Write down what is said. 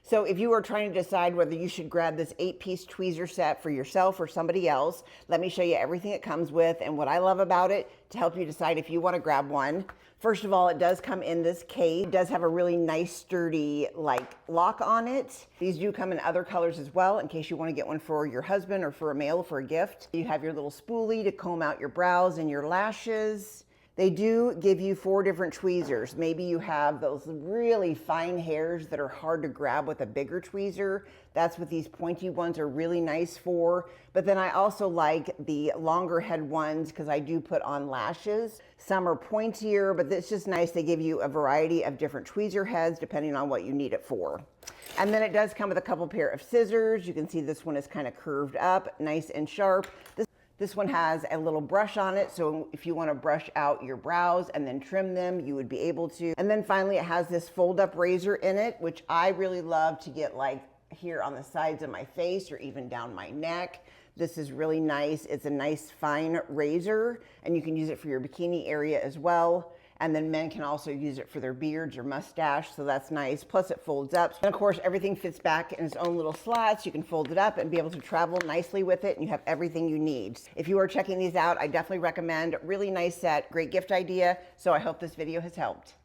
So if you are trying to decide whether you should grab this 8-piece tweezer set for yourself or somebody else, let me show you everything it comes with and what I love about it to help you decide if you want to grab one. First of all, it does come in this case. It does have a really nice sturdy lock on it. These do come in other colors as well in case you want to get one for your husband or for a male for a gift. You have your little spoolie to comb out your brows and your lashes. They do give you 4 different tweezers. Maybe you have those really fine hairs that are hard to grab with a bigger tweezer. That's what these pointy ones are really nice for. But then I also like the longer head ones because I do put on lashes. Some are pointier, but it's just nice. They give you a variety of different tweezer heads depending on what you need it for. And then it does come with a couple pair of scissors. You can see this one is kind of curved up, nice and sharp. This one has a little brush on it, so if you want to brush out your brows and then trim them, you would be able to. And then finally, it has this fold-up razor in it, which I really love to get here on the sides of my face or even down my neck. This is really nice. It's a nice fine razor, and you can use it for your bikini area as well. And then men can also use it for their beards or mustache, so that's nice. Plus it folds up. And of course, everything fits back in its own little slots. You can fold it up and be able to travel nicely with it, and you have everything you need. If you are checking these out, I definitely recommend. Really nice set, great gift idea. So I hope this video has helped.